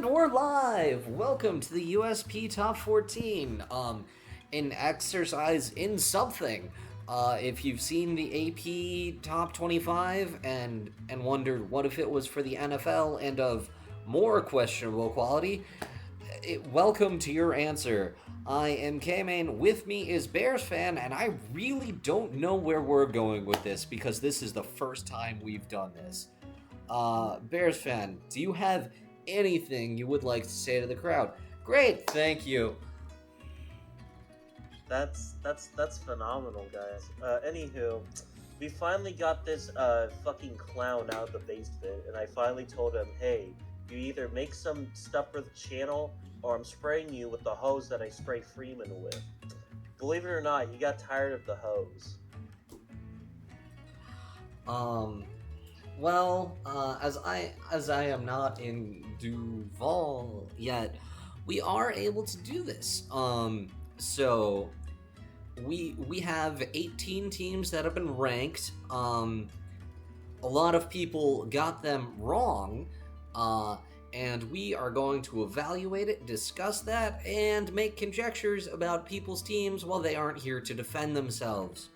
And we're live! Welcome to the USP Top 14. An exercise in something. If you've seen the AP Top 25 and wondered what if it was for the NFL and of more questionable quality, welcome to your answer. I am K-Main, with me is Bears fan, and I really don't know where we're going with this because this is the first time we've done this. Bears fan, do you have anything you would like to say to the crowd? Great, thank you. That's phenomenal, guys. Anywho, we finally got this fucking clown out of the basement, and I finally told him, hey, you either make some stuff for the channel, or I'm spraying you with the hose that I spray Freeman with. Believe it or not, he got tired of the hose. Well, as I am not in Duval yet, we are able to do this. So we have 18 teams that have been ranked. A lot of people got them wrong. And we are going to evaluate it, discuss that, and make conjectures about people's teams while they aren't here to defend themselves.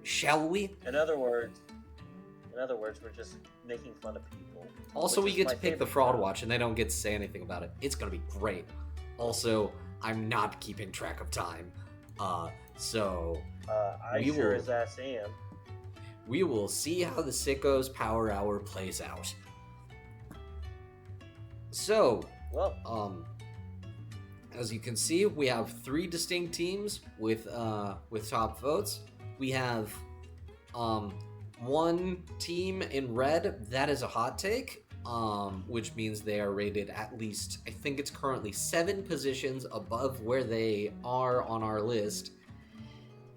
Shall we? In other words, we're just making fun of people. Also, we get to pick the fraud watch, and they don't get to say anything about it. It's gonna be great. Also, I'm not keeping track of time, so I sure as ass am. We will see how the Sickos Power Hour plays out. So, well, as you can see, we have 3 distinct teams with top votes. We have one team in red that is a hot take, which means they are rated at least, I think it's currently 7 positions above where they are on our list,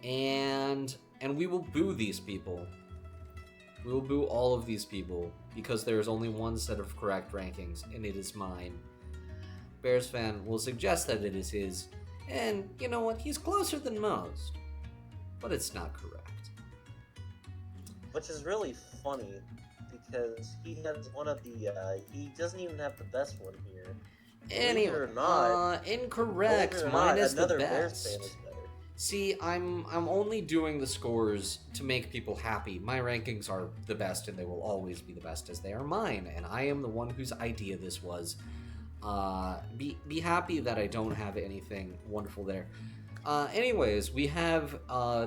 and we will boo these people. We will boo all of these people because there is only one set of correct rankings, and it is mine. Bears fan will suggest that it is his, and you know what? He's closer than most, but it's not correct. Which is really funny because he has one of the. He doesn't even have the best one here. Anyway, or not, incorrect. Mine is the Bears best. fan is better. See, I'm only doing the scores to make people happy. My rankings are the best, and they will always be the best as they are mine. And I am the one whose idea this was. Be happy that I don't have anything wonderful there. Anyways, we have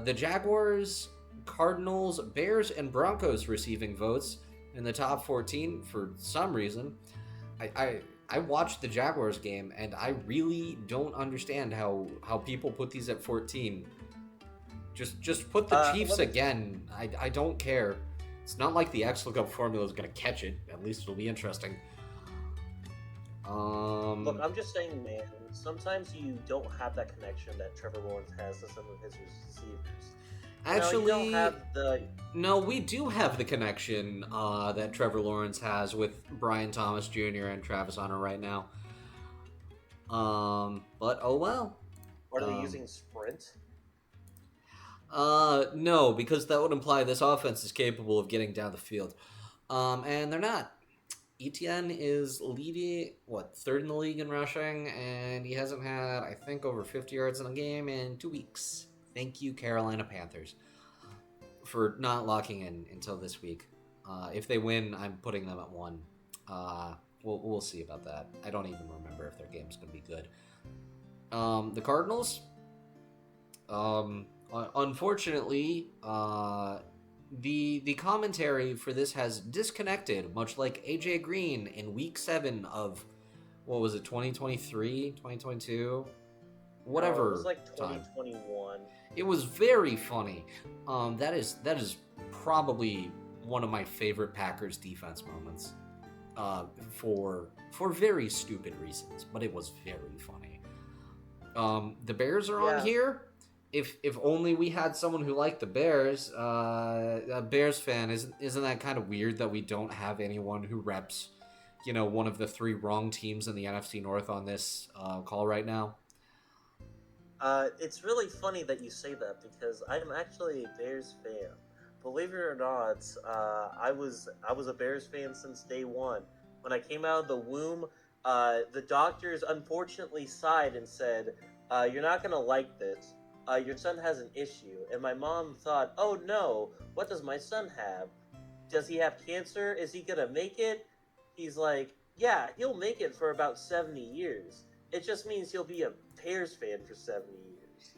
the Jaguars, Cardinals, Bears, and Broncos receiving votes in the top 14 for some reason. I watched the Jaguars game, and I really don't understand how people put these at 14. Just put the Chiefs again. I don't care. It's not like the XLOOKUP formula is going to catch it. At least it'll be interesting. Look, I'm just saying, man, sometimes you don't have that connection that Trevor Lawrence has to some of his receivers. Actually, no, we do have the connection that Trevor Lawrence has with Brian Thomas Jr. and Travis Hunter right now. But oh well. Are they using Sprint? No, because that would imply this offense is capable of getting down the field. And they're not. Etienne is leading, third in the league in rushing, and he hasn't had, I think, over 50 yards in a game in 2 weeks. Thank you, Carolina Panthers, for not locking in until this week. If they win, I'm putting them at 1. We'll see about that. I don't even remember if their game's going to be good. The Cardinals, unfortunately, the commentary for this has disconnected, much like AJ Green in week 7 of, 2023, 2022? Whatever. It was like 2021. It was very funny. That is probably one of my favorite Packers defense moments. For very stupid reasons, but it was very funny. The Bears are on here. If only we had someone who liked the Bears. A Bears fan, isn't that kind of weird that we don't have anyone who reps, one of the 3 wrong teams in the NFC North on this call right now? It's really funny that you say that because I'm actually a Bears fan. Believe it or not, I was a Bears fan since day one. When I came out of the womb, The doctors unfortunately sighed and said, "You're not gonna like this. Your son has an issue." And my mom thought, "Oh no, what does my son have? Does he have cancer? Is he gonna make it?" He's like, "Yeah, he'll make it for about 70 years. It just means he'll be a Bears fan for 70 years."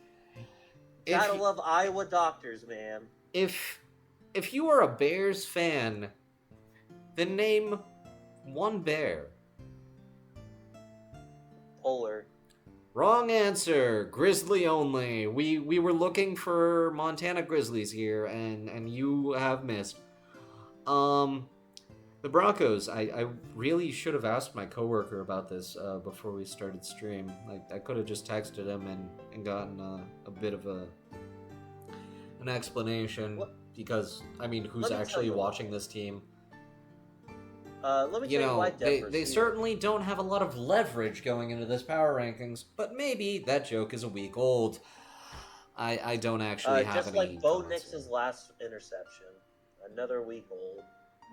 If Gotta love Iowa doctors, man. if if you are a Bears fan, then name one bear. Polar. Wrong answer. Grizzly only. We were looking for Montana Grizzlies here, and you have missed. Um, the Broncos. I really should have asked my coworker about this before we started stream. I could have just texted him and gotten a bit of an explanation What? because I mean, who's Let me tell actually you watching this team? Let me You tell you why know, Denver's they here. certainly don't have a lot of leverage going into this power rankings, but maybe that joke is a week old. I don't actually have Just any like Bo comments Nix's last interception. Another week old.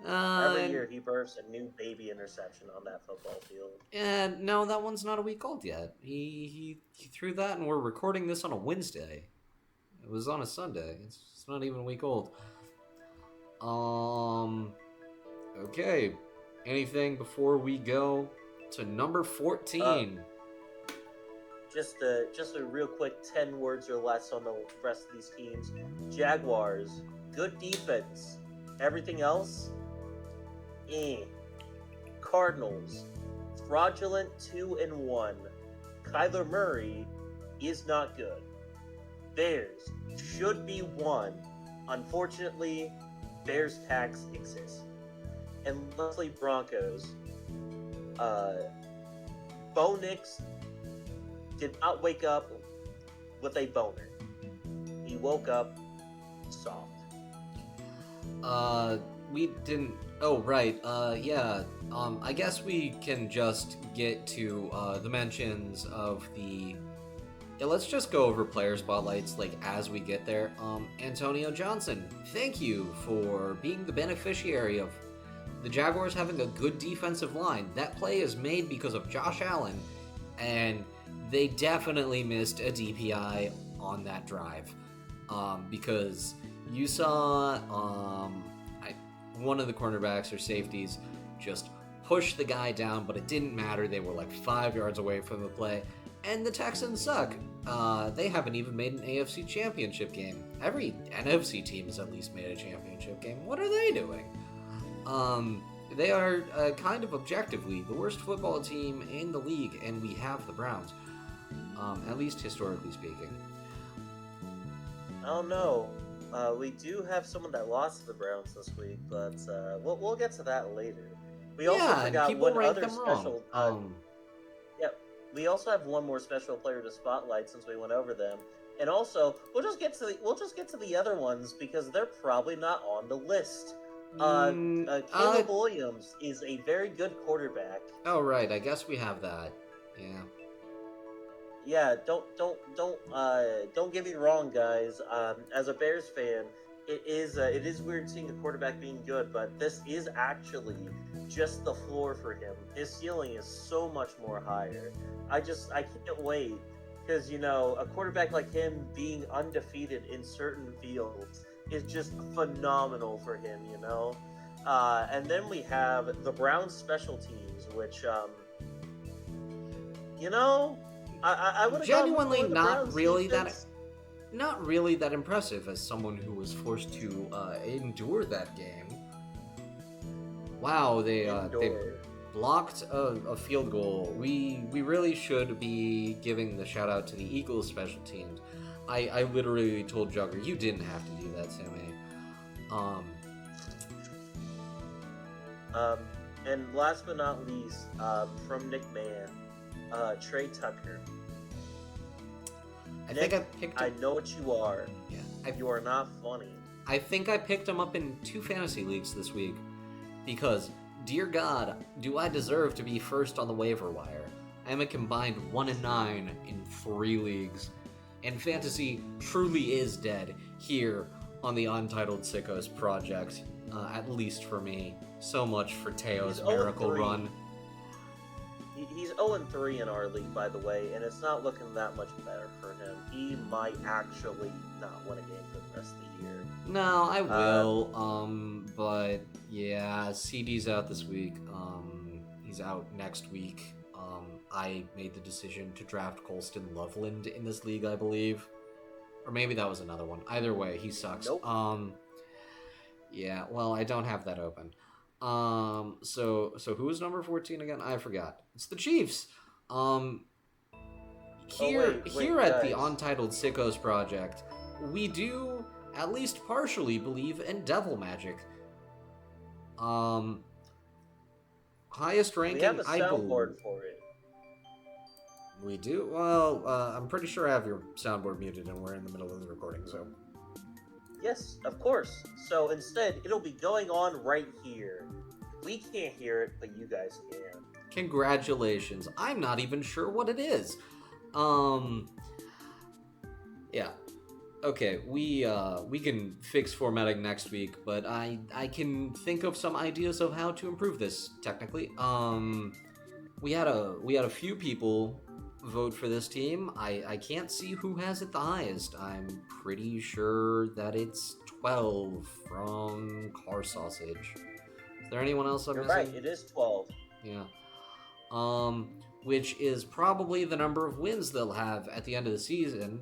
here. Every year he bursts a new baby interception on that football field. And no, that one's not a week old yet. He threw that, and we're recording this on a Wednesday. It was on a Sunday. It's not even a week old. Okay. Anything before we go to number 14? Just a real quick 10 words or less on the rest of these teams. Jaguars, good defense. Everything else, Cardinals, fraudulent 2-1. Kyler Murray is not good. Bears should be 1. Unfortunately, Bears tax exists. And lastly, Broncos. Bo Nix did not wake up with a boner. He woke up soft. We didn't. Oh, right. Yeah. I guess we can just get to the mentions of the. Yeah, let's just go over player spotlights like as we get there. Antonio Johnson, thank you for being the beneficiary of the Jaguars having a good defensive line. That play is made because of Josh Allen, and they definitely missed a DPI on that drive. Because you saw one of the cornerbacks or safeties just push the guy down, but it didn't matter. They were like 5 yards away from the play. And the Texans suck. They haven't even made an AFC championship game. Every NFC team has at least made a championship game. What are they doing? They are kind of objectively the worst football team in the league, and we have the Browns. At least historically speaking. I don't know. We do have someone that lost to the Browns this week, but we'll get to that later. We also Yeah, and forgot people one rank other them wrong. special. Yeah, we also have one more special player to spotlight since we went over them, and also we'll just get to the other ones because they're probably not on the list. Caleb Williams is a very good quarterback. Oh right, I guess we have that. Yeah. Yeah, don't get me wrong, guys. As a Bears fan, it is weird seeing a quarterback being good, but this is actually just the floor for him. His ceiling is so much more higher. I can't wait because a quarterback like him being undefeated in certain fields is just phenomenal for him. And then we have the Browns special teams, which I would have genuinely not really that impressive as someone who was forced to endure that game. Wow, they blocked a field goal. We really should be giving the shout out to the Eagles special teams. I literally told Jugger, you didn't have to do that, Sammy. And last but not least, from Nick Mann, Trey Tucker. I know what you are. Yeah, you are not funny. I think I picked him up in 2 fantasy leagues this week because, dear God, do I deserve to be first on the waiver wire? I am a combined 1-9 in 3 leagues, and fantasy truly is dead here on the Untitled Sickos project, at least for me. So much for Teo's miracle run. He's 0-3 in our league, by the way, and it's not looking that much better for him. He might actually not win a game for the rest of the year. No, I will. But yeah, CD's out this week. He's out next week. I made the decision to draft Colston Loveland in this league, I believe. Or maybe that was another one. Either way, he sucks. Nope. Yeah, well, I don't have that open. So who is number 14 again? I forgot. It's the Chiefs. Here at the Untitled Sickos Project, we do at least partially believe in devil magic. Highest ranking, we have a soundboard for it. We do? Well, I'm pretty sure I have your soundboard muted and we're in the middle of the recording, so... Yes, of course. So instead, it'll be going on right here. We can't hear it, but you guys can. Congratulations. I'm not even sure what it is. Yeah. Okay, we can fix formatting next week, but I can think of some ideas of how to improve this, technically. We had a few people vote for this team. I can't see who has it the highest. I'm pretty sure that it's 12 from Car Sausage. Is there anyone else I'm You're missing? right, it is 12. Yeah. Which is probably the number of wins they'll have at the end of the season,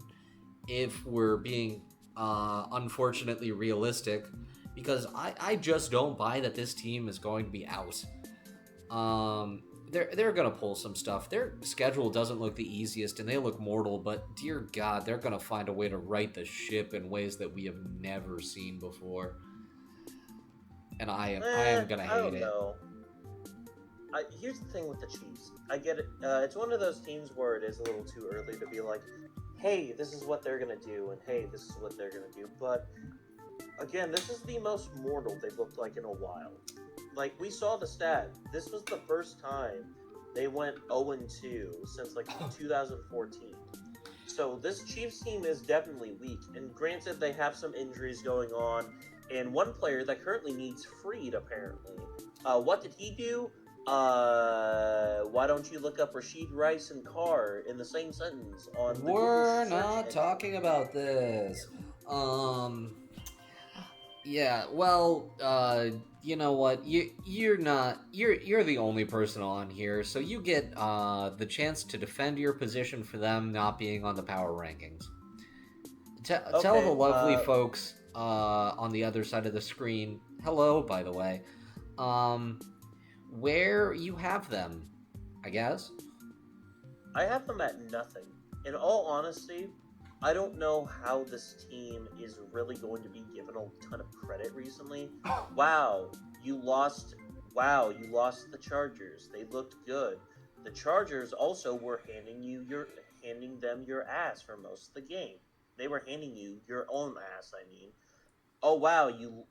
if we're being unfortunately realistic, because I just don't buy that this team is going to be out. They're gonna pull some stuff. Their schedule doesn't look the easiest, and they look mortal. But dear God, they're gonna find a way to right the ship in ways that we have never seen before. And I am gonna hate it. Know. Here's the thing with the Chiefs. I get it. It's one of those teams where it is a little too early to be like, hey, this is what they're gonna do, and hey, this is what they're gonna do. But again, this is the most mortal they've looked like in a while. Like, we saw the stat. This was the first time they went 0-2 since, like, 2014. So this Chiefs team is definitely weak. And granted, they have some injuries going on. And one player that currently needs freed, apparently. What did he do? Why don't you look up Rashid Rice and Carr in the same sentence on the We're not talking about this. Yeah, well, you know what? You're the only person on here, so you get the chance to defend your position for them not being on the power rankings. Tell the lovely folks on the other side of the screen, hello, by the way, where you have them, I guess. I have them at nothing. In all honesty, I don't know how this team is really going to be given a ton of credit recently. Wow, you lost the Chargers. They looked good. The Chargers also were handing them your ass for most of the game. They were handing you your own ass, I mean. Oh wow, you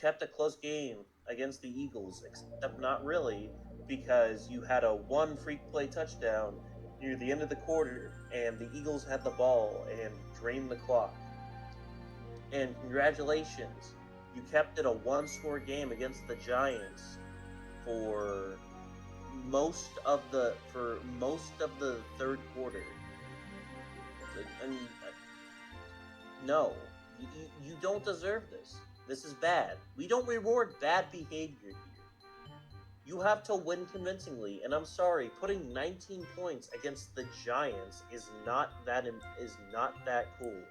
kept a close game against the Eagles, except not really, because you had a one freak play touchdown near the end of the quarter, and the Eagles had the ball and drained the clock. And congratulations, you kept it a one-score game against the Giants for most of the third quarter. And no, you don't deserve this. This is bad. We don't reward bad behavior here. You have to win convincingly, and I'm sorry, putting 19 points against the Giants is not that cool.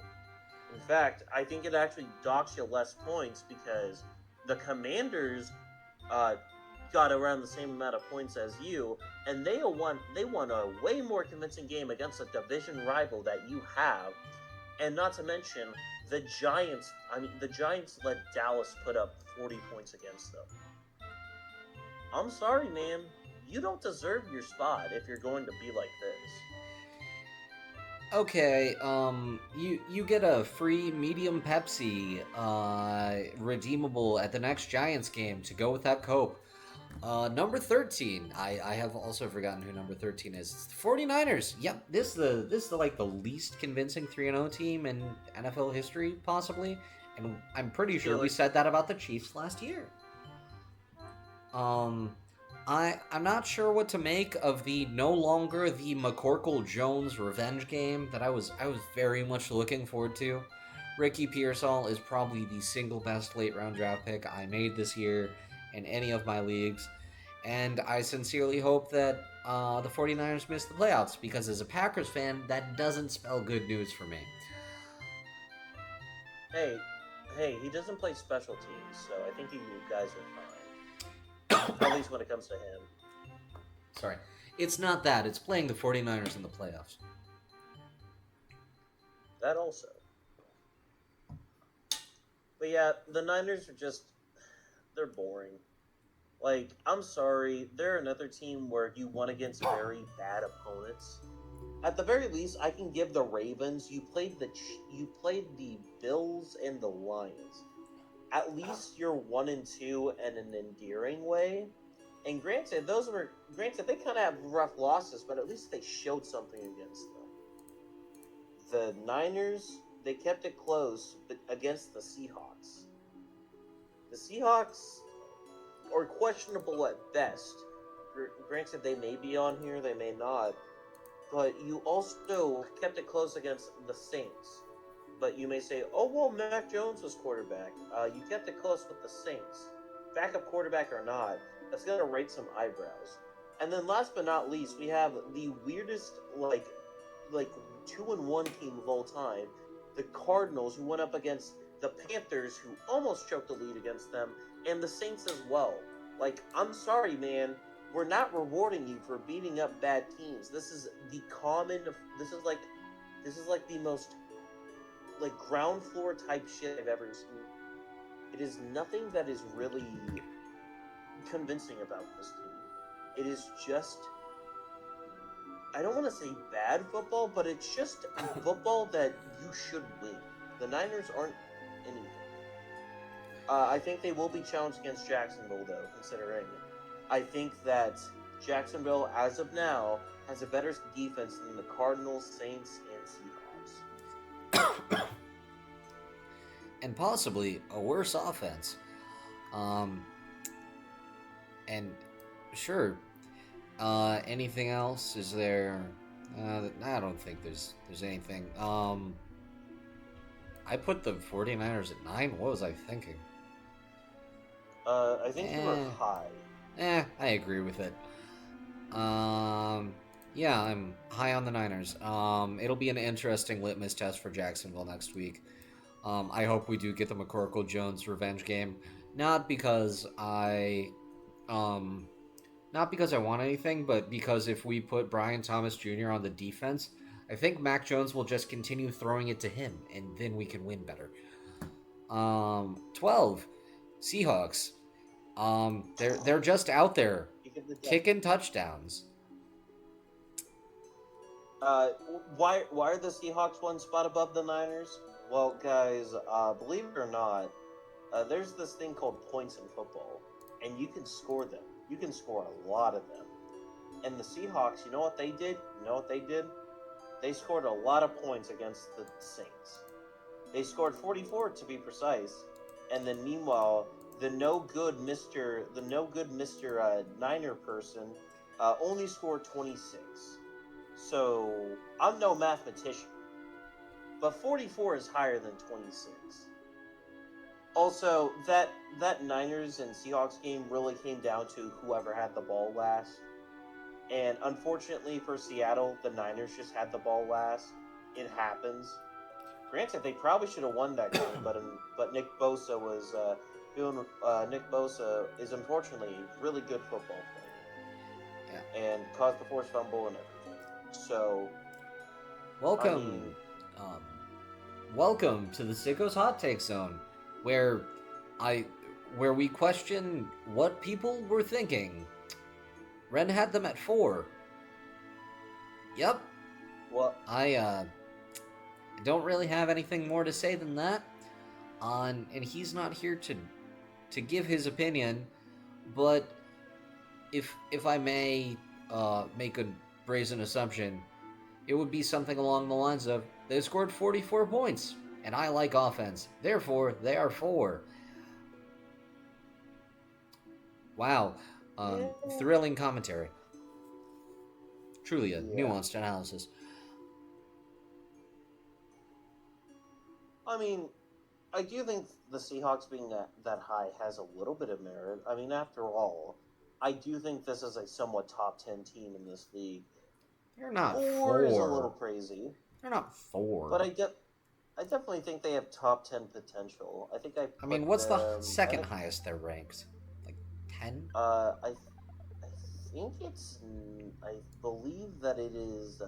In fact, I think it actually docks you less points because the Commanders got around the same amount of points as you, and they won a way more convincing game against a division rival that you have, and not to mention the Giants let Dallas put up 40 points against them. I'm sorry, man. You don't deserve your spot if you're going to be like this. Okay, you get a free medium Pepsi, redeemable at the next Giants game to go with that Coke. Number 13, I have also forgotten who number 13 is. It's the 49ers. Yep, this is the least convincing 3-0 team in NFL history, possibly. And I'm pretty sure we said that about the Chiefs last year. I'm not sure what to make of the no longer the McCorkle Jones revenge game that I was very much looking forward to. Ricky Pearsall is probably the single best late round draft pick I made this year in any of my leagues, and I sincerely hope that the 49ers miss the playoffs because as a Packers fan, that doesn't spell good news for me. Hey, hey, he doesn't play special teams, so I think you guys are fine. At least when it comes to him. Sorry. It's not that, it's playing the 49ers in the playoffs. That also. But yeah, the Niners are just, they're boring. Like, I'm sorry, they're another team where you won against very bad opponents. At the very least, I can give the Ravens. You played the Bills and the Lions. At least you're 1-2 in an endearing way. And granted they kind of have rough losses, but at least they showed something against them. The Niners, they kept it close, but against the Seahawks. The Seahawks are questionable at best. Granted, they may be on here, they may not. But you also kept it close against the Saints. But you may say, oh, well, Mac Jones was quarterback. You kept it close with the Saints. Backup quarterback or not, that's going to raise some eyebrows. And then last but not least, we have the weirdest, like 2-1 team of all time. The Cardinals, who went up against the Panthers, who almost choked the lead against them, and the Saints as well. Like, I'm sorry, man. We're not rewarding you for beating up bad teams. This is like the most like ground floor type shit I've ever seen. It is nothing that is really convincing about this team. It is just, I don't want to say bad football, but it's just football that you should win. The Niners aren't anything. I think they will be challenged against Jacksonville, though, considering I think that Jacksonville, as of now, has a better defense than the Cardinals, Saints, and Seahawks. And possibly a worse offense. And sure, anything else? Is there? I don't think there's anything. I put the 49ers at 9. What was I thinking? I think you were high. I agree with it. Yeah, I'm high on the Niners. It'll be an interesting litmus test for Jacksonville next week. I hope we do get the McCorkle Jones revenge game. Not because I want anything, but because if we put Brian Thomas Jr. on the defense, I think Mac Jones will just continue throwing it to him, and then we can win better. 12, Seahawks. They're just out there kicking touchdowns. Why are the Seahawks one spot above the Niners? Well, guys, believe it or not, there's this thing called points in football, and you can score them. You can score a lot of them. And the Seahawks, you know what they did? They scored a lot of points against the Saints. They scored 44 to be precise. And then meanwhile, the no good Mr. Niner person only scored 26. So I'm no mathematician, but 44 is higher than 26. Also, that Niners and Seahawks game really came down to whoever had the ball last. And unfortunately for Seattle, the Niners just had the ball last. It happens. Granted, they probably should have won that game, but Nick Bosa was Nick Bosa is unfortunately a really good football player, and caused the forced fumble and everything. So, welcome to the Sickos Hot Take Zone, where we question what people were thinking. Ren had them at 4. Yep. Well, I don't really have anything more to say than that. And he's not here to give his opinion, but if I may make a brazen assumption, it would be something along the lines of, they scored 44 points, and I like offense, therefore they are 4. Wow. Yeah. Thrilling commentary. Truly a Yeah. nuanced analysis. I mean, I do think the Seahawks being that high has a little bit of merit. I mean, after all, I do think this is a somewhat top 10 team in this league. They're not 4 is a little four. crazy, They're not but four. I definitely think they have top 10 potential. I think I I mean, put what's the them. second highest they're ranked? Like 10? I think it's. I believe that it is.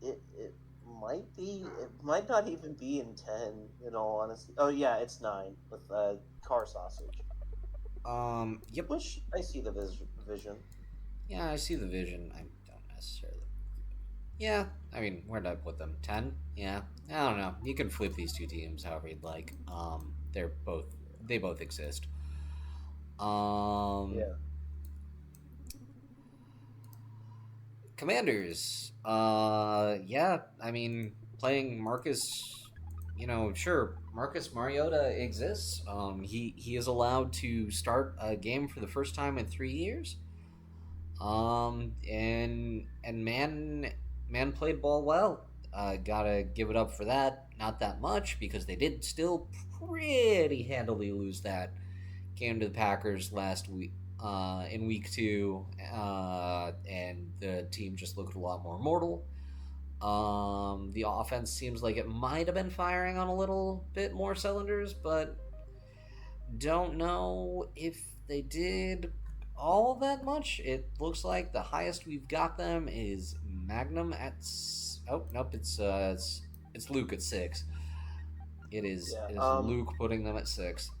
It might be. It might not even be in 10. In all honesty. Oh yeah, it's 9 with car sausage. Yep. Which I see the vision. Yeah, I see the vision. I don't necessarily. Yeah, I mean, where did I put them? 10? Yeah, I don't know. You can flip these two teams however you'd like. They both exist. Um, Yeah. Commanders. Yeah, I mean, playing Marcus, sure, Marcus Mariota exists. He is allowed to start a game for the first time in 3 years. And man played ball well. Gotta give it up for that. Not that much because they did still pretty handily lose that game to the Packers last week. In week 2, and the team just looked a lot more mortal. The offense seems like it might have been firing on a little bit more cylinders, but don't know if they did all that much. It looks like the highest we've got them is Magnum at. Oh nope, it's Luke at 6. Yeah. It is Luke putting them at 6,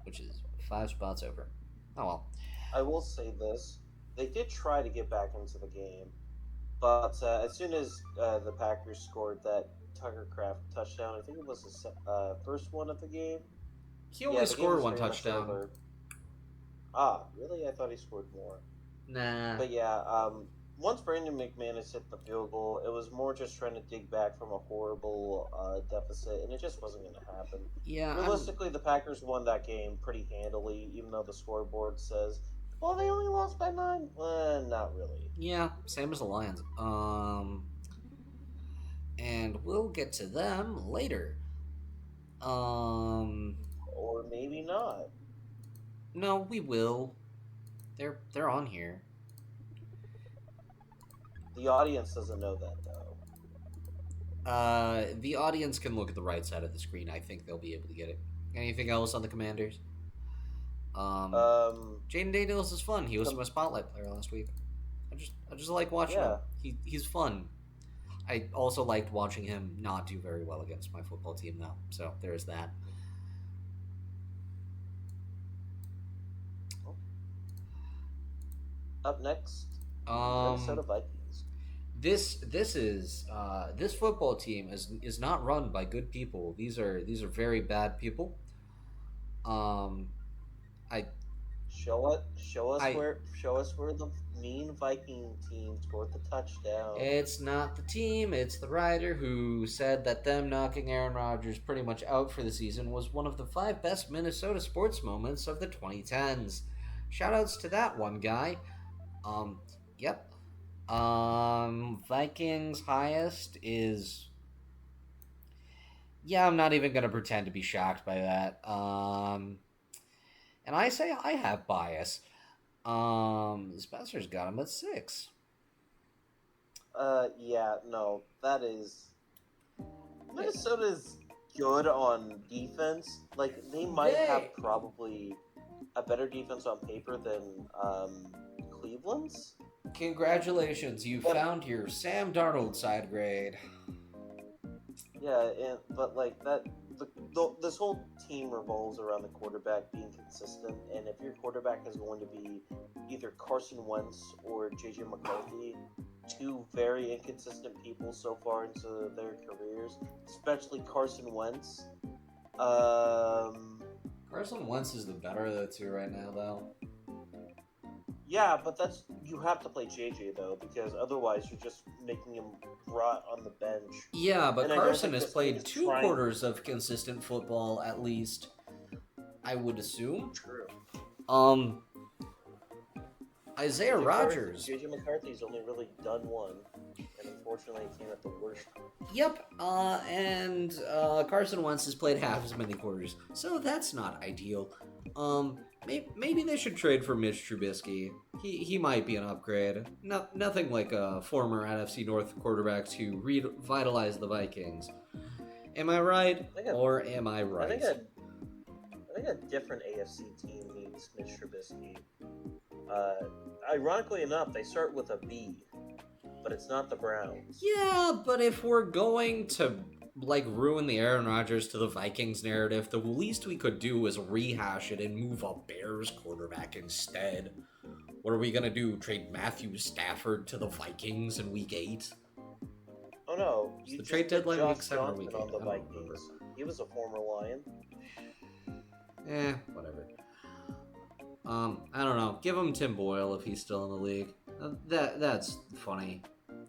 which is 5 spots over. Oh well. I will say this: they did try to get back into the game, but as soon as the Packers scored that Tucker Craft touchdown, I think it was the first one of the game. He Yeah, only the game scored was one pretty much touchdown. over. Ah, really? I thought he scored more. Nah. But yeah, once Brandon McManus hit the field goal, it was more just trying to dig back from a horrible deficit, and it just wasn't going to happen. Yeah, Realistically, the Packers won that game pretty handily, even though the scoreboard says, well, they only lost by 9. Not really. yeah, same as the Lions. And we'll get to them later. Um, Or maybe not. no, we will. They're on here. The audience doesn't know that, though. The audience can look at the right side of the screen. I think they'll be able to get it. Anything else on the Commanders? Jaden Daniels is fun. He was my spotlight player last week. I just like watching him. He's fun. I also liked watching him not do very well against my football team, though. So there's that. Up next, Minnesota Vikings. This football team is not run by good people. These are very bad people. I Show us where the mean Viking team scored the touchdown. It's not the team, it's the writer who said that them knocking Aaron Rodgers pretty much out for the season was one of the 5 best Minnesota sports moments of the 2010s. Shoutouts to that one guy. Yep. Vikings highest is. Yeah, I'm not even gonna pretend to be shocked by that. And I say I have bias. Spencer's got him at 6. Yeah, no, that is. Minnesota's good on defense. Like, they might have probably a better defense on paper than Cleveland's. Congratulations, you found your Sam Darnold side grade. Yeah, but like that, this whole team revolves around the quarterback being consistent, and if your quarterback is going to be either Carson Wentz or JJ McCarthy, 2 very inconsistent people so far into their careers, especially Carson Wentz. Carson Wentz is the better of the 2 right now, though. Yeah, but you have to play JJ though, because otherwise you're just making him rot on the bench. Yeah, but Carson has played 2 quarters of consistent football at least, I would assume. True. Um, Isaiah Rogers. JJ McCarthy's only really done one, and unfortunately it came at the worst time. Yep, and Carson Wentz has played half as many quarters, so that's not ideal. Maybe they should trade for Mitch Trubisky. He might be an upgrade. Nothing like former NFC North quarterbacks who revitalized the Vikings. Am I right, or am I right? I think a different AFC team needs Mitch Trubisky. Ironically enough, they start with a B, but it's not the Browns. Yeah, but if we're going to ruin the Aaron Rodgers to the Vikings narrative, the least we could do is rehash it and move a Bears quarterback instead. What are we gonna do? Trade Matthew Stafford to the Vikings in Week 8? Oh no! You the trade deadline Josh Week 7 or Week 8? On the Vikings. He was a former Lion. Whatever. I don't know. Give him Tim Boyle if he's still in the league. That's funny.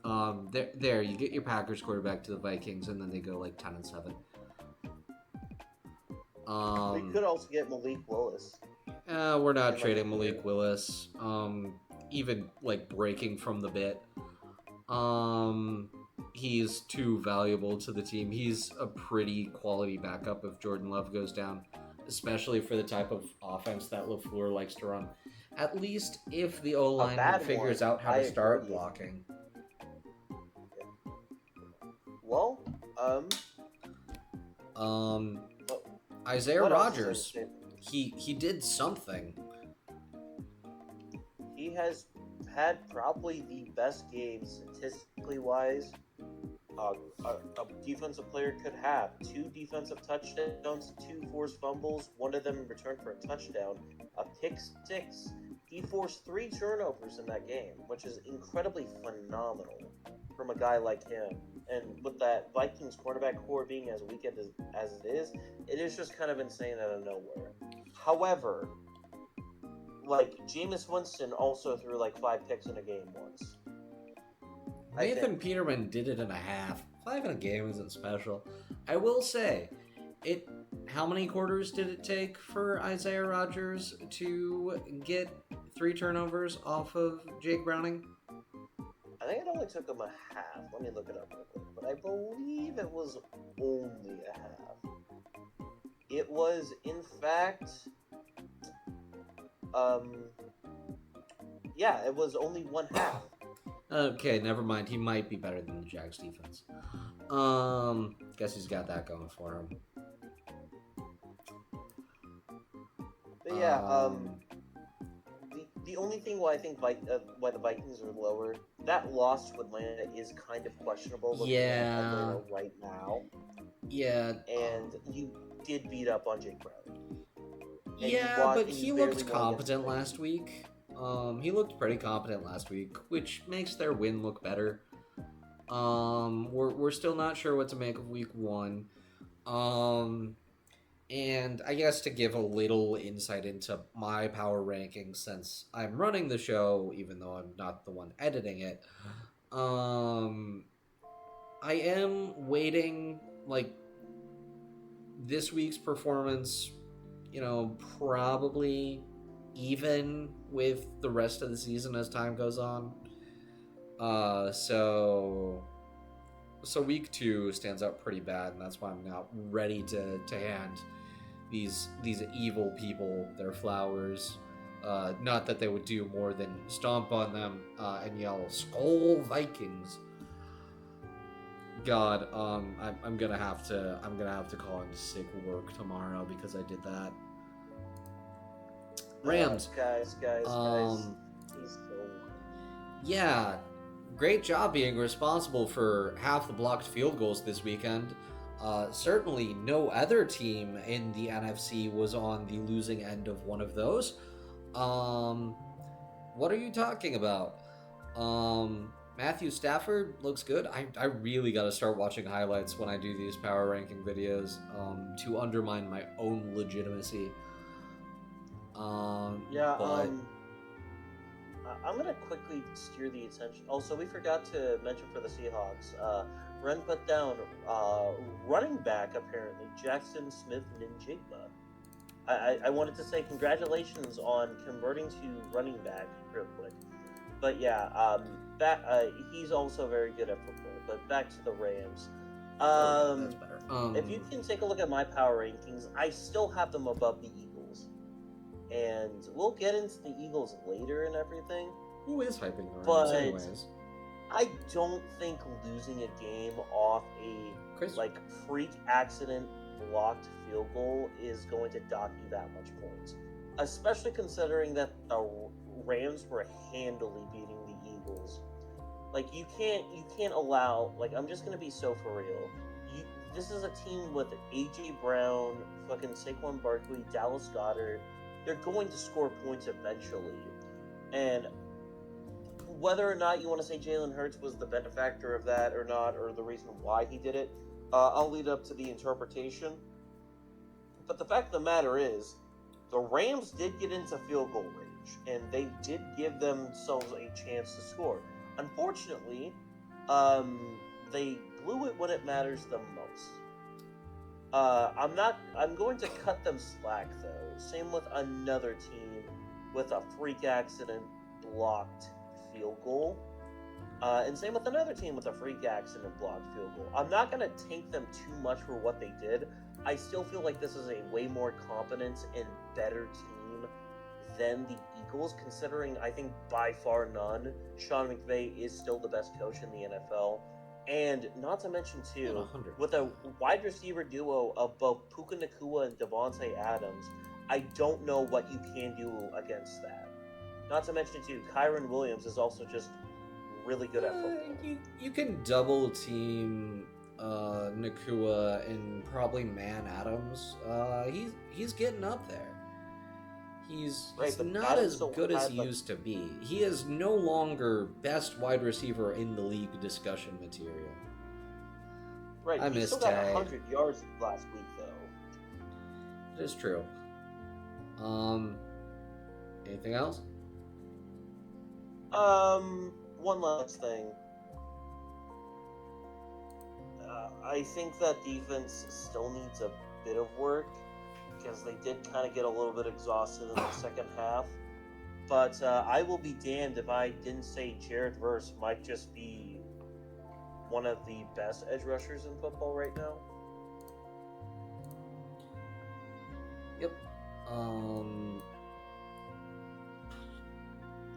There, you get your Packers quarterback to the Vikings, and then they go 10-7. We could also get Malik Willis. We're not trading Malik Willis. Even breaking from the bit. He's too valuable to the team. He's a pretty quality backup if Jordan Love goes down, especially for the type of offense that LaFleur likes to run. At least if the O-line figures out how to start blocking. Well, Isaiah Rogers, he did something. He has had probably the best game statistically wise a defensive player could have. 2 defensive touchdowns, 2 forced fumbles, one of them returned for a touchdown, a pick 6. He forced 3 turnovers in that game, which is incredibly phenomenal from a guy like him. And with that Vikings quarterback core being as weak as it is just kind of insane out of nowhere. However, Jameis Winston also threw 5 picks in a game once. Nathan Peterman did it in a half. 5 in a game isn't special. I will say, how many quarters did it take for Isaiah Rogers to get 3 turnovers off of Jake Browning? I think it only took him a half. Let me look it up real quick. But I believe it was only a half. It was, in fact... yeah, it was only 1 half. Okay, never mind. He might be better than the Jags defense. Guess he's got that going for him. But yeah, the only thing why I think why the Vikings are lower, that loss to Atlanta is kind of questionable looking at Atlanta right now. Yeah. And you did beat up on Jake Browning. But he looked competent last week. He looked pretty competent last week, which makes their win look better. We're still not sure what to make of week 1. And I guess to give a little insight into my power rankings, since I'm running the show, even though I'm not the one editing it, I am waiting, this week's performance, probably even with the rest of the season as time goes on. So week 2 stands out pretty bad, and that's why I'm not ready to hand these evil people their flowers. Not that they would do more than stomp on them and yell "Skol Vikings." God, I'm gonna have to call in sick work tomorrow because I did that. Rams. Guys. Yeah, great job being responsible for half the blocked field goals this weekend. Certainly no other team in the NFC was on the losing end of one of those. What are you talking about? Matthew Stafford looks good. I really got to start watching highlights when I do these power ranking videos to undermine my own legitimacy. I'm going to quickly steer the attention. Also, we forgot to mention for the Seahawks, Ren put down running back, apparently, Jackson Smith-Njigba. I wanted to say congratulations on converting to running back real quick. But yeah, he's also very good at football. But back to the Rams. There we go. That's better. If you can take a look at my power rankings, I still have them above the Eagles, and we'll get into the Eagles later and everything. Who is hyping the Rams, But anyways? I don't think losing a game off a freak accident blocked field goal is going to dock you that much points, especially considering that the Rams were handily beating the Eagles. Like you can't allow, like, I'm just gonna be so for real. This is a team with AJ Brown, fucking Saquon Barkley, Dallas Goedert. They're going to score points eventually, and whether or not you want to say Jalen Hurts was the benefactor of that or not, or the reason why he did it, I'll lead up to the interpretation. But the fact of the matter is, the Rams did get into field goal range, and they did give themselves a chance to score. Unfortunately, they blew it when it matters the most. I'm going to cut them slack, though. Same with another team with a freak accident blocked field goal. And same with another team with a freak accident blocked field goal. I'm not going to tank them too much for what they did. I still feel like this is a way more competent and better team than the Eagles, considering I think by far none, Sean McVay is still the best coach in the NFL. And not to mention, too, with a wide receiver duo of both Puka Nacua and Devontae Adams, I don't know what you can do against that. Not to mention, too, Kyron Williams is also just really good at football. You can double team Nacua and probably man Adams. He's getting up there. He's not as good as he used to be. He is no longer best wide receiver in the league discussion material. Right, I he miss still got Tay. 100 yards last week, though. It is true. Anything else? One last thing. I think that defense still needs a bit of work, because they did kind of get a little bit exhausted in the second half. But I will be damned if I didn't say Jared Verse might just be one of the best edge rushers in football right now. Yep.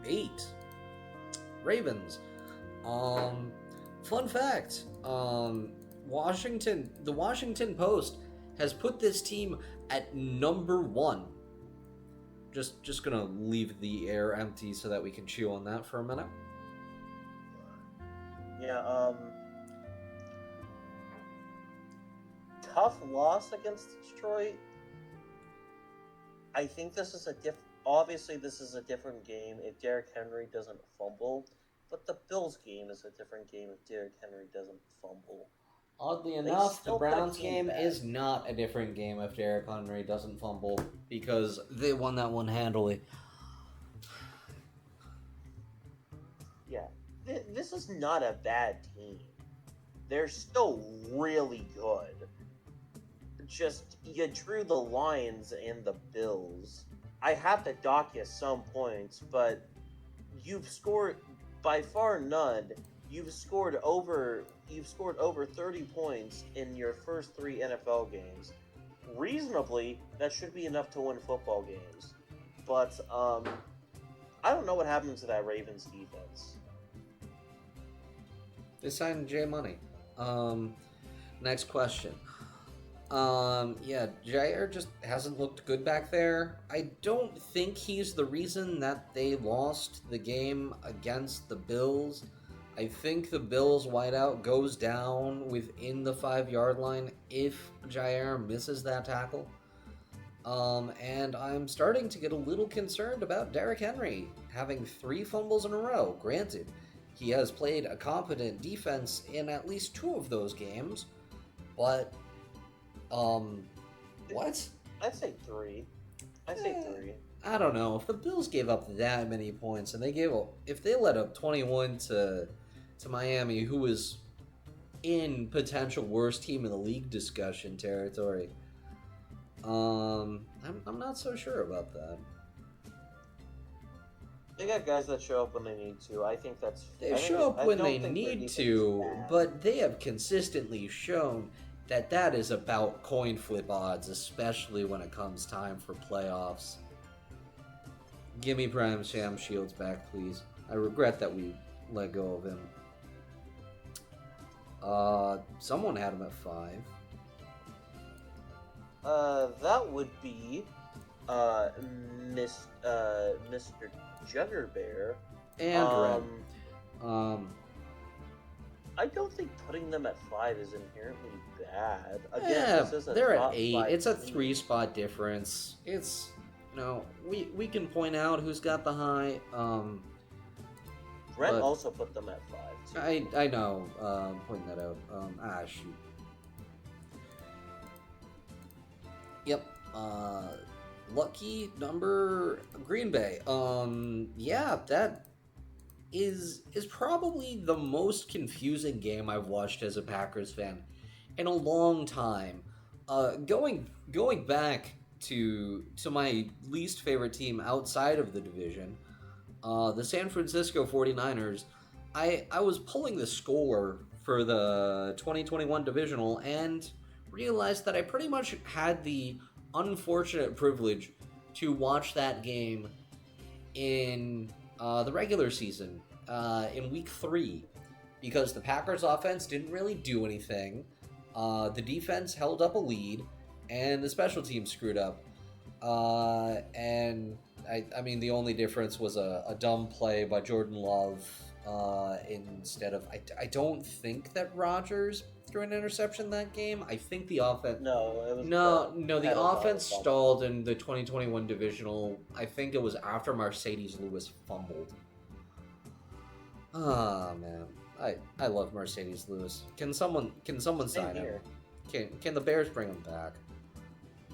8. Ravens. Fun fact. The Washington Post has put this team at number 1. Just gonna leave the air empty so that we can chew on that for a minute. Yeah, tough loss against Detroit. I think this is obviously this is a different game if Derrick Henry doesn't fumble, but the Bills game is a different game if Derrick Henry doesn't fumble. Oddly enough, the Browns game is not a different game if Derrick Henry doesn't fumble, because they won that one handily. Yeah, this is not a bad team. They're still really good. Just, you drew the Lions and the Bills. I have to dock you some points, but you've scored by far none. You've scored over 30 points in your first 3 NFL games. Reasonably, that should be enough to win football games. But I don't know what happened to that Ravens defense. They signed J Money. Next question. Yeah, Jair just hasn't looked good back there. I don't think he's the reason that they lost the game against the Bills. I think the Bills wideout goes down within the 5-yard line if Jair misses that tackle. And I'm starting to get a little concerned about Derrick Henry having 3 fumbles in a row. Granted, he has played a competent defense in at least 2 of those games, but what? I'd say 3. I don't know. If the Bills gave up that many points and if they let up 21 to Miami, who was in potential worst team in the league discussion territory, I'm not so sure about that. They got guys that show up when they need to. I think that's. They I think. show up I when don't they think their need defense is to, bad. but they have consistently shown that that is about coin flip odds, especially when it comes time for playoffs. Give me Prime Sam Shields back, please. I regret that we let go of him. Someone had him at 5. That would be, Mr. Juggerbear. And Ren. I don't think putting them at 5 is inherently bad. Again, Yeah, this is a they're top at 8. 5 It's a team. 3-spot difference. It's, we can point out who's got the high. Brent but- also put them at 5 too. I know. Pointing that out. Shoot. Yep. Lucky number Green Bay. Yeah, that is probably the most confusing game I've watched as a Packers fan in a long time. Going back to my least favorite team outside of the division, the San Francisco 49ers. I was pulling the score for the 2021 divisional and realized that I pretty much had the unfortunate privilege to watch that game in the regular season in week 3 because the Packers offense didn't really do anything. The defense held up a lead and the special team screwed up. And I mean, the only difference was a dumb play by Jordan Love instead of... I don't think that Rodgers threw an interception that game. I think the offense... No, it was the offense stalled in the 2021 divisional. I think it was after Mercedes Lewis fumbled. Oh, man. I love Mercedes Lewis. Can someone sign him? Can the Bears bring him back?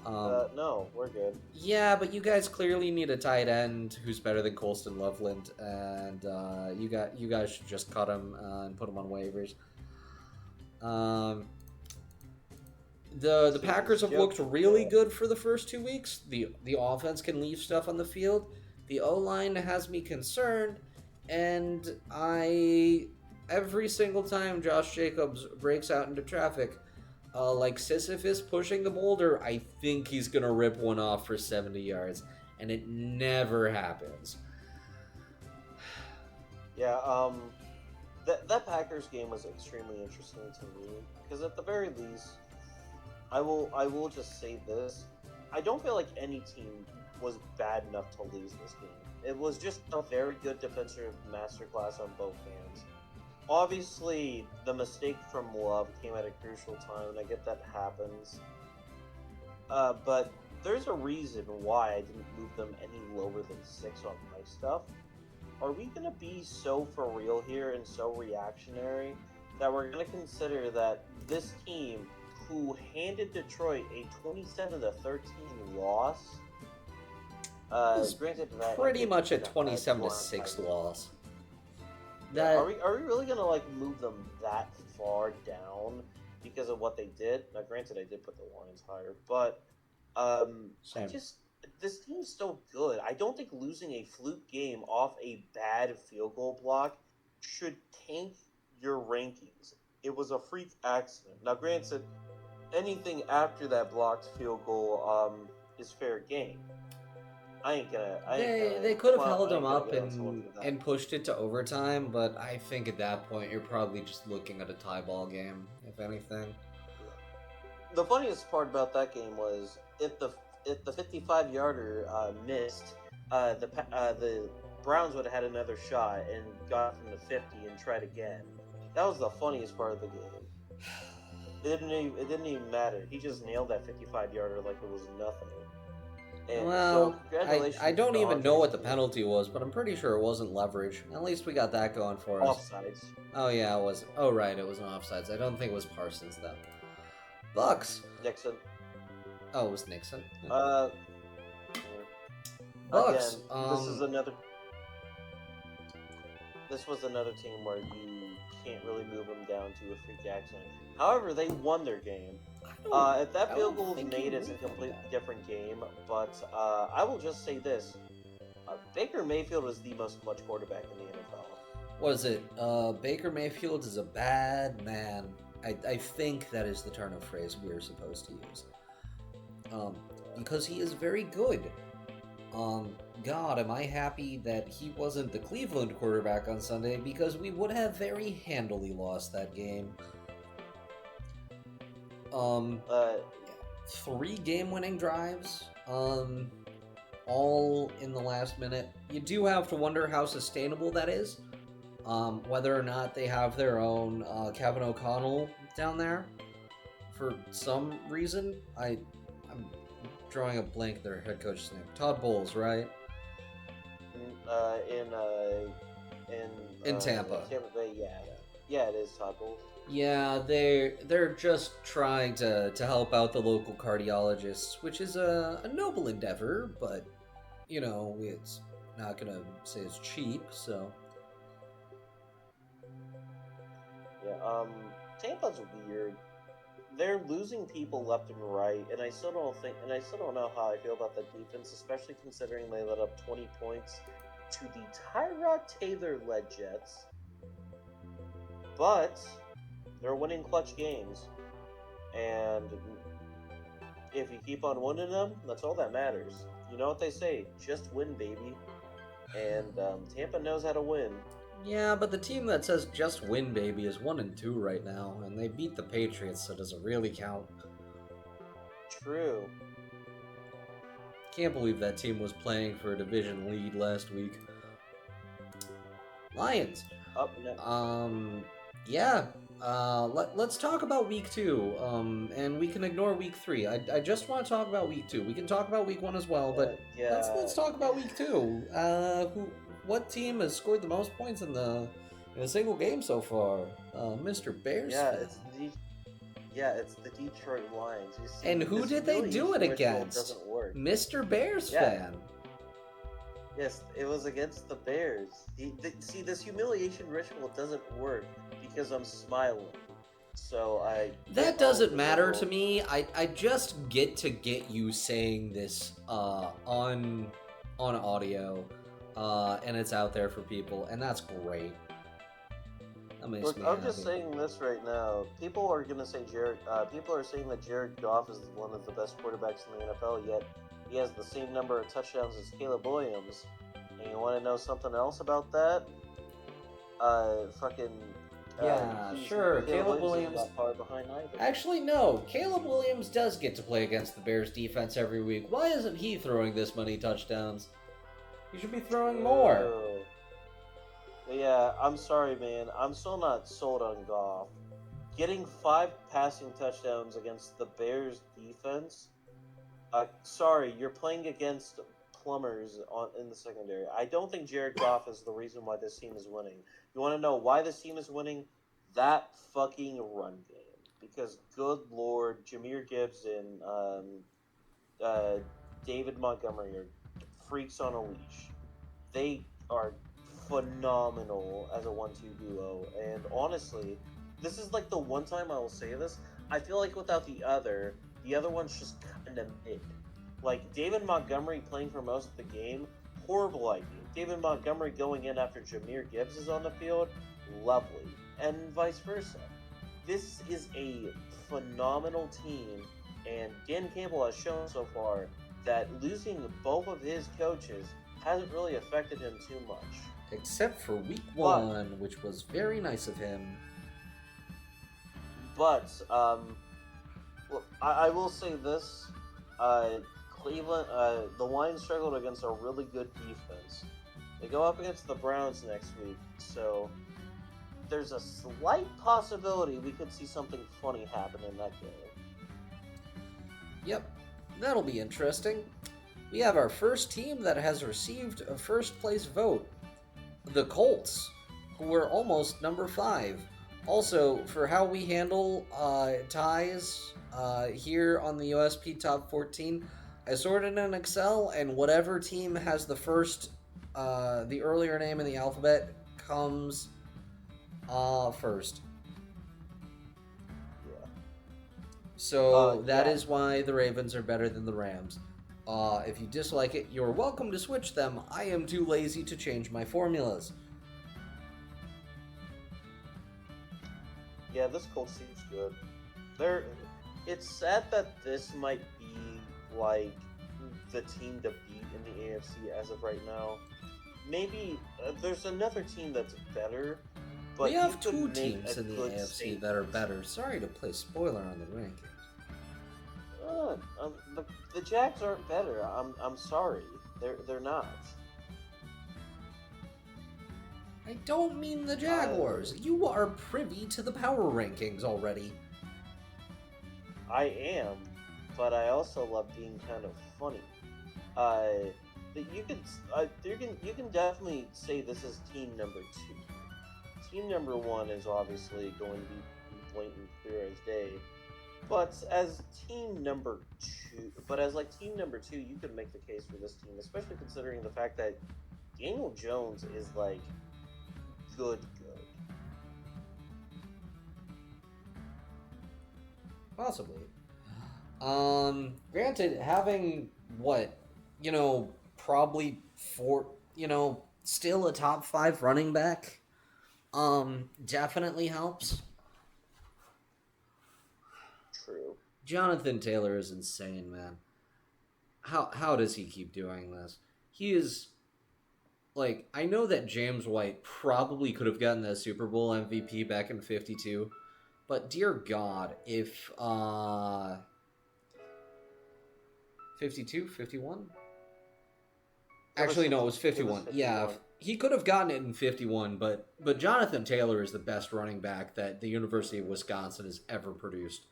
No, we're good. Yeah, but you guys clearly need a tight end who's better than Colston Loveland, and you guys should just cut him and put him on waivers. The Packers have looked really good for the first 2 weeks. The offense can leave stuff on the field. The O-line has me concerned, and every single time Josh Jacobs breaks out into traffic, like Sisyphus pushing the boulder, I think he's gonna rip one off for 70 yards, and it never happens. Yeah, that Packers game was extremely interesting to me because at the very least, I will just say this: I don't feel like any team was bad enough to lose this game. It was just a very good defensive masterclass on both hands. Obviously, the mistake from Love came at a crucial time, and I get that happens. But there's a reason why I didn't move them any lower than 6 on my stuff. Are we going to be so for real here and so reactionary that we're going to consider that this team, who handed Detroit a 27-13 loss, granted that pretty much a 27-6 loss. Are we really gonna move them that far down because of what they did? Now, granted, I did put the Lions higher, but this team's still good. I don't think losing a fluke game off a bad field goal block should tank your rankings. It was a freak accident. Now, granted, anything after that blocked field goal is fair game. They could have held him up and pushed it to overtime, but I think at that point you're probably just looking at a tie ball game, if anything. The funniest part about that game was if the 55-yarder missed, the Browns would have had another shot and got from the 50 and tried again. That was the funniest part of the game. It didn't even matter. He just nailed that 55-yarder like it was nothing. And well, so I don't even know what the penalty was, but I'm pretty sure it wasn't leverage. At least we got that going for us. Offsides. Oh yeah, it was. Oh right, it was an offsides. I don't think it was Parsons though. Bucks. Nixon. Oh, it was Nixon. Bucks. Again, this was another team where you can't really move them down to a freak accident. However, they won their game. If I that field don't goal was think made, you it's a would like completely that. different game. But I will just say this: Baker Mayfield is the most clutch quarterback in the NFL. What is it? Baker Mayfield is a bad man. I think that is the turn of phrase we are supposed to use. Because he is very good. God, am I happy that he wasn't the Cleveland quarterback on Sunday, because we would have very handily lost that game. Yeah. 3 game-winning drives, all in the last minute. You do have to wonder how sustainable that is. Whether or not they have their own Kevin O'Connell down there for some reason. I'm drawing a blank. Their head coach's name, Todd Bowles, right? In Tampa. Tampa Bay, yeah, it is Todd Bowles. Yeah, they're just trying to help out the local cardiologists, which is a noble endeavor, but you know, it's not gonna say it's cheap, so. Yeah, Tampa's weird. They're losing people left and right, and I still don't know how I feel about the defense, especially considering they let up 20 points to the Tyrod Taylor-led Jets. But they're winning clutch games, and if you keep on winning them, that's all that matters. You know what they say, just win, baby. And Tampa knows how to win. Yeah, but the team that says just win, baby, is 1-2 right now, and they beat the Patriots, so does it really count? True. Can't believe that team was playing for a division lead last week. Lions. Up next. Yeah. Let's talk about week 2. And we can ignore week 3. I just want to talk about week 2. We can talk about week 1 as well, but yeah. let's talk about week 2. What team has scored the most points in a single game so far? Mr. Bears. It's the Detroit Lions. You see, and who did they do it against? Doesn't work. Mr. Bears fan. Yes, it was against the Bears. See, this humiliation ritual doesn't work because I'm smiling. So That doesn't matter to me. I just get you saying this on audio, and it's out there for people, and that's great. That makes me I'm happy. just saying this right now. People are gonna say people are saying that Jared Goff is one of the best quarterbacks in the NFL. Yet he has the same number of touchdowns as Caleb Williams. And you want to know something else about that? Sure. Caleb Williams not far behind either. Actually, no. Caleb Williams does get to play against the Bears defense every week. Why isn't he throwing this many touchdowns? He should be throwing more. Yeah, I'm sorry, man. I'm still not sold on Goff. Getting 5 passing touchdowns against the Bears defense. Sorry, you're playing against plumbers in the secondary. I don't think Jared Goff is the reason why this team is winning. You want to know why this team is winning? That fucking run game. Because, good lord, Jahmyr Gibbs and David Montgomery are freaks on a leash. They are phenomenal as a 1-2 duo. And honestly, this is like the one time I will say this. I feel like without the other one's just kind of mid. Like, David Montgomery playing for most of the game, horrible idea. David Montgomery going in after Jahmyr Gibbs is on the field, lovely. And vice versa. This is a phenomenal team, and Dan Campbell has shown so far that losing both of his coaches hasn't really affected him too much. Except for week 1, which was very nice of him. But, I will say this. Cleveland, the Lions struggled against a really good defense. They go up against the Browns next week, so there's a slight possibility we could see something funny happen in that game. Yep, that'll be interesting. We have our first team that has received a first place vote. The Colts, who were almost number 5. Also, for how we handle ties here on the USP Top 14, I sorted in Excel, and whatever team has the first, the earlier name in the alphabet comes First. Yeah. So that Yeah. is why the Ravens are better than the Rams. If you dislike it, you're welcome to switch them. I am too lazy to change my formulas. Yeah, this Colts seems good. They're. It's sad that this might be like the team to beat in the AFC as of right now. Maybe there's another team that's better, We but you have could two make a teams in the good AFC that are statement. better. Sorry to play spoiler on the rankings. The Jags aren't better. I'm sorry. They're not. I don't mean the I Jaguars. You are privy to the power rankings already. I am, but I also love being kind of funny. Uh, you can you can definitely say this is team number two. Team number one is obviously going to be blatant, clear as day. But as team number team number two, you could make the case for this team, especially considering the fact that Daniel Jones is like good. Possibly. Granted, having what, probably still a top 5 running back, definitely helps. True. Jonathan Taylor is insane, man. How does he keep doing this? He is like, I know that James White probably could have gotten the Super Bowl MVP back in 52, but dear God, if 52, 51? Actually, no, it was It was 51. Yeah, 51. he could have gotten it in 51, but Jonathan Taylor is the best running back that the University of Wisconsin has ever produced.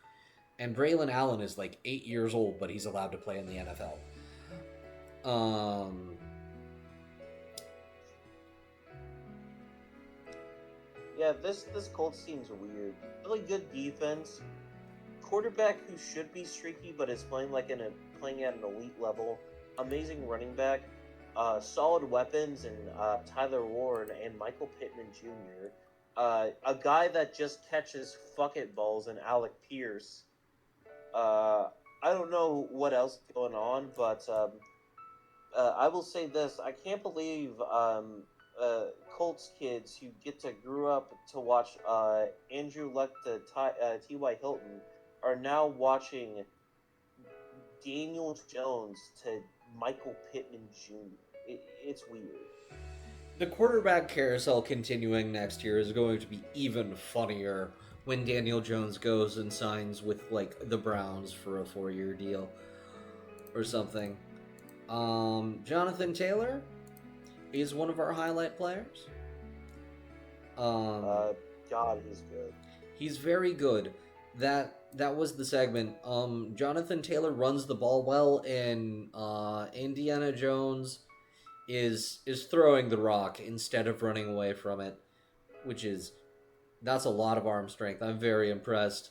And Braylon Allen is like 8 years old, but he's allowed to play in the NFL. Yeah, this Colts team's weird. Really good defense. Quarterback who should be streaky but is playing at an elite level. Amazing running back. Solid weapons in Tyler Ward and Michael Pittman Jr. A guy that just catches fuck it balls in Alec Pierce. I don't know what else is going on, but I will say this: I can't believe Colts kids who get to grew up to watch Andrew Luck to T.Y. Hilton are now watching Daniel Jones to Michael Pittman Jr. It's weird. the quarterback carousel continuing next year is going to be even funnier when Daniel Jones goes and signs with like the Browns for a 4-year deal or something. Jonathan Taylor is one of our highlight players. Um, God, he's good. he's very good. That was the segment. Jonathan Taylor runs the ball well, and Indiana Jones is throwing the rock instead of running away from it, which is that's a lot of arm strength. I'm very impressed,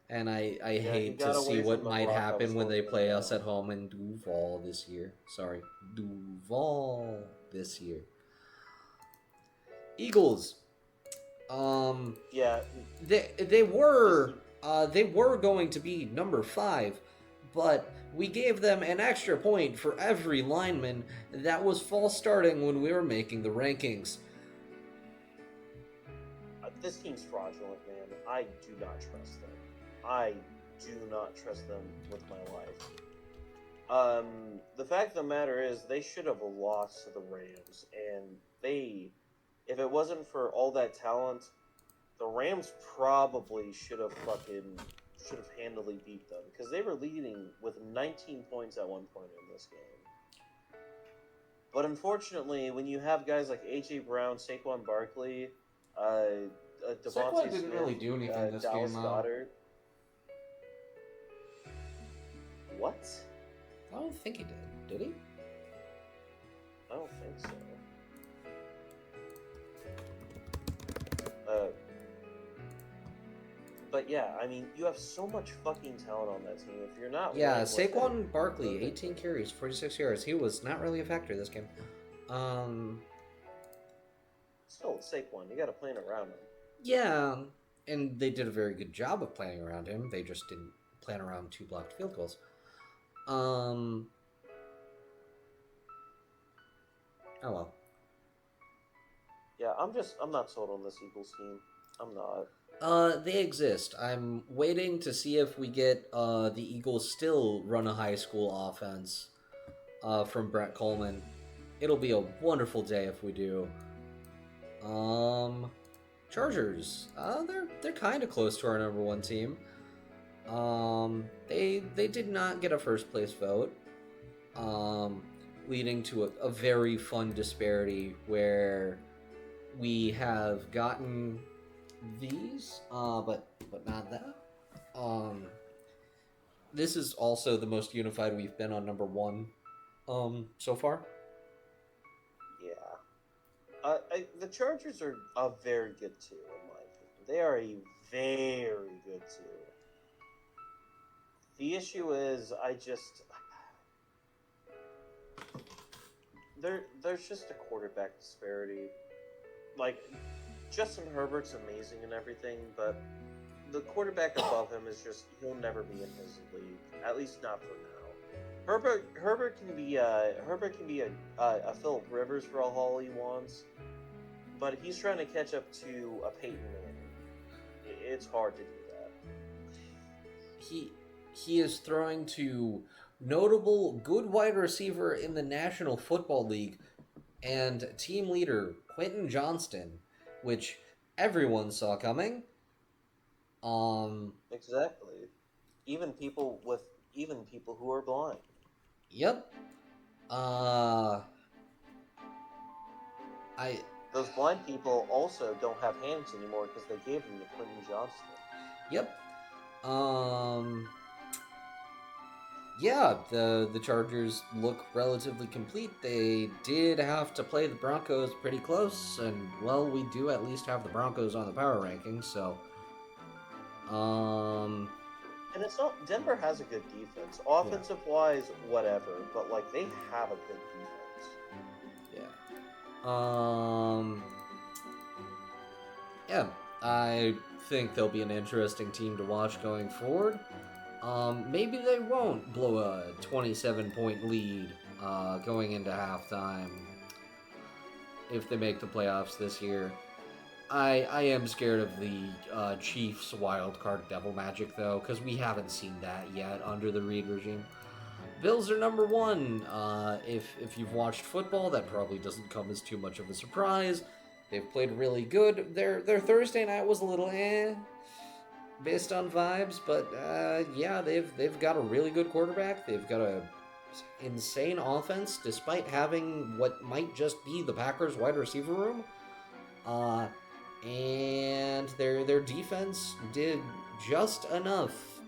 and I Yeah, he hate to got see away what from the might rock. I was happen when they holding him play us down. at home in Duval this year. Sorry, Duval this year. Eagles. Um, Yeah, they this were is they were going to be number 5, but we gave them an extra point for every lineman that was false starting when we were making the rankings. this team's fraudulent, man. I do not trust them. I do not trust them with my life. The fact of the matter is, they should have lost to the Rams, and if it wasn't for all that talent, the Rams probably should have handily beat them because they were leading with 19 points at one point in this game. But unfortunately, when you have guys like A.J. Brown, Saquon Barkley, Saquon Devontae didn't Smith, really do anything this Dallas game, though. Goddard. What? I don't think he did. Did he? I don't think so. Uh, but yeah, I mean, you have so much fucking talent on that team. If you're not Yeah, winning with it, Saquon Barkley, 18 carries, 46 yards. He was not really a factor this game. Still, it's Saquon. You got to plan around him. Yeah, and they did a very good job of planning around him. They just didn't plan around 2 blocked field goals. Um, oh well. Yeah, I'm not sold on this Eagles team. I'm not. They exist. I'm waiting to see if we get the Eagles still run a high school offense from Brett Coleman. It'll be a wonderful day if we do. Um, Chargers. They're kind of close to our number 1 team. They did not get a first place vote. Leading to a very fun disparity where we have gotten these, but not that. This is also the most unified we've been on number 1, so far. Yeah. The Chargers are a very good team, in my opinion. They are a very good team. The issue is, there's just a quarterback disparity. Like, Justin Herbert's amazing and everything, but the quarterback above him is just, he'll never be in his league, at least not for now. Herbert can be a Philip Rivers for all he wants, but he's trying to catch up to a Peyton Manning. It's hard to do that. He is throwing to notable good wide receiver in the National Football League and team leader Quentin Johnston, which everyone saw coming. Exactly. Even people who are blind. Yep. Those blind people also don't have hands anymore because they gave them to Quentin Johnston. Yep. Yeah, the Chargers look relatively complete. They did have to play the Broncos pretty close, and well, we do at least have the Broncos on the power rankings, so and it's not Denver has a good defense. Offensive wise, whatever, but like they have a good defense. Yeah. I think they'll be an interesting team to watch going forward. Maybe they won't blow a 27-point lead going into halftime if they make the playoffs this year. I am scared of the Chiefs wildcard devil magic, though, because we haven't seen that yet under the Reid regime. Bills are number 1. If you've watched football, that probably doesn't come as too much of a surprise. They've played really good. Their Thursday night was a little based on vibes, but yeah, they've got a really good quarterback. They've got a insane offense, despite having what might just be the Packers wide receiver room. And their defense did just enough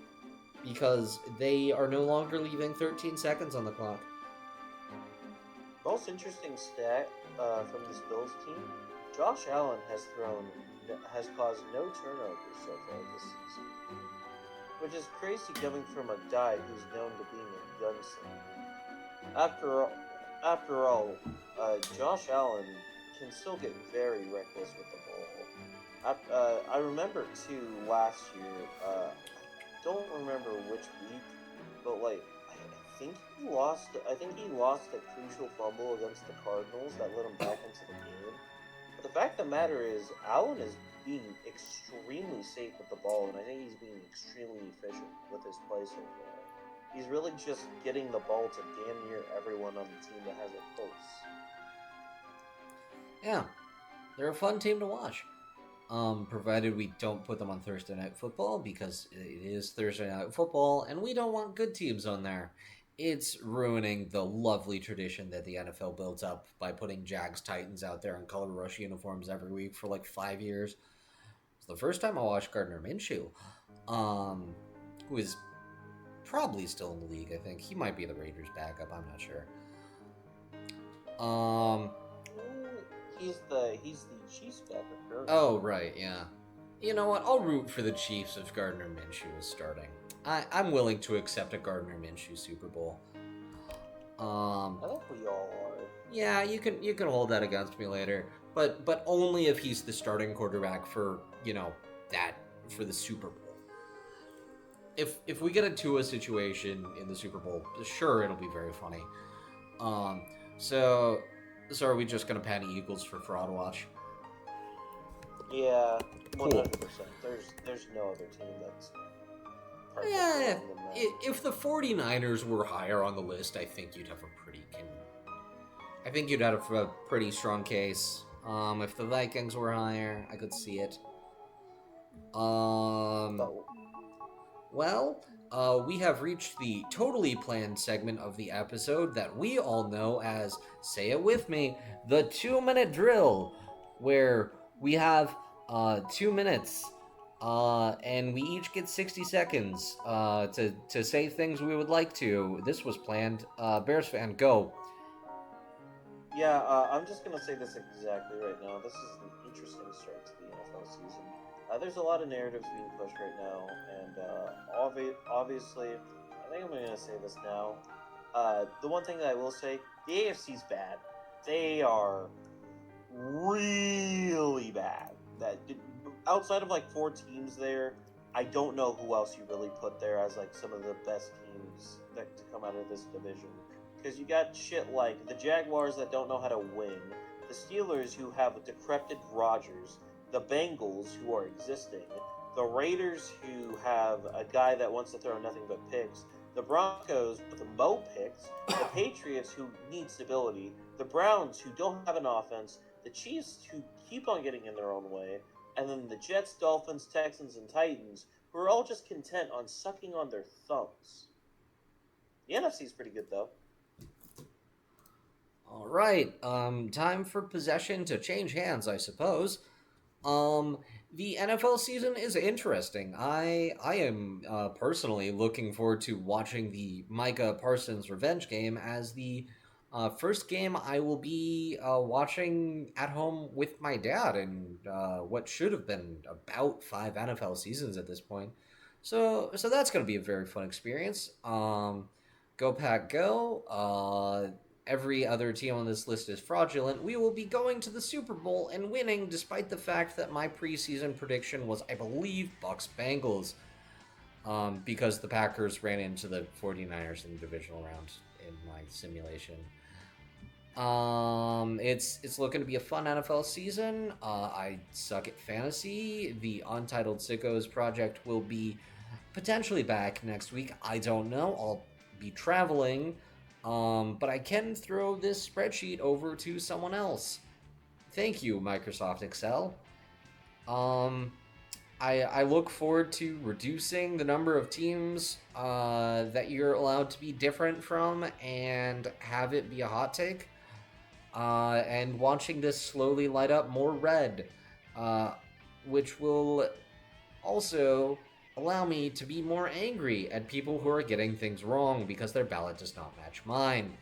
because they are no longer leaving 13 seconds on the clock. Most interesting stat from this Bills team: Josh Allen has caused no turnovers so far this season, which is crazy coming from a guy who's known to being a gunslinger. After all, Josh Allen can still get very reckless with the ball. I remember too last year. Don't remember which week, but like I think he lost a crucial fumble against the Cardinals that let him back into the game. But the fact of the matter is, Allen is being extremely safe with the ball, and I think he's being extremely efficient with his play so far. He's really just getting the ball to damn near everyone on the team that has a pulse. Yeah, they're a fun team to watch. Provided we don't put them on Thursday Night Football, because it is Thursday Night Football, and we don't want good teams on there. It's ruining the lovely tradition that the NFL built up by putting Jags Titans out there in color rush uniforms every week for like 5 years. It's the first time I watched Gardner Minshew, who is probably still in the league. I think he might be the Raiders' backup. I'm not sure. He's the Chiefs backup. Oh right, yeah. You know what? I'll root for the Chiefs if Gardner Minshew is starting. I'm willing to accept a Gardner Minshew Super Bowl. I think we all are. Yeah, you can hold that against me later. but only if he's the starting quarterback for that for the Super Bowl. If we get a Tua situation in the Super Bowl, sure, it'll be very funny. Um, so so are we just gonna patty Eagles for fraud watch? Yeah, Cool. 100%. There's no other team that's perfect Yeah, along than that. if the 49ers were higher on the list, I think you'd have I think you'd have a pretty strong case. If the Vikings were higher, I could see it. Um, But well, we have reached the totally planned segment of the episode that we all know as, say it with me, the 2 minute drill, where we have 2 minutes, and we each get 60 seconds to say things we would like to. This was planned. Bears fan, go. yeah, I'm just gonna say this exactly right now. This is an interesting start to the NFL season. There's a lot of narratives being pushed right now, and obviously, I think I'm gonna say this now. The one thing that I will say, the AFC's bad. They are really bad. That outside of like four teams there, I don't know who else you really put there as like some of the best teams that to come out of this division. Because you got shit like the Jaguars that don't know how to win, the Steelers who have a decrepit Rodgers, the Bengals who are existing, the Raiders who have a guy that wants to throw nothing but picks, the Broncos with the Mo picks, the Patriots who need stability, the Browns who don't have an offense, the Chiefs who keep on getting in their own way, and then the Jets, Dolphins, Texans, and Titans who are all just content on sucking on their thumbs. The NFC's pretty good though. All right, time for possession to change hands, I suppose. Um, the NFL season is interesting. I am personally looking forward to watching the Micah Parsons revenge game as the first game I will be watching at home with my dad in what should have been about 5 NFL seasons at this point. So that's going to be a very fun experience. Go Pack Go. Every other team on this list is fraudulent. We will be going to the Super Bowl and winning, despite the fact that my preseason prediction was, I believe, Bucks Bengals, because the Packers ran into the 49ers in the divisional round in my simulation. It's looking to be a fun NFL season. I suck at fantasy. The Untitled Sickos project will be potentially back next week. I don't know. I'll be traveling. But I can throw this spreadsheet over to someone else. Thank you, Microsoft Excel. I look forward to reducing the number of teams that you're allowed to be different from and have it be a hot take. And watching this slowly light up more red, which will also allow me to be more angry at people who are getting things wrong because their ballot does not match mine.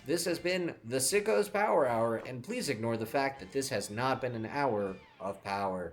This has been the Sickos Power Hour, and please ignore the fact that this has not been an hour of power.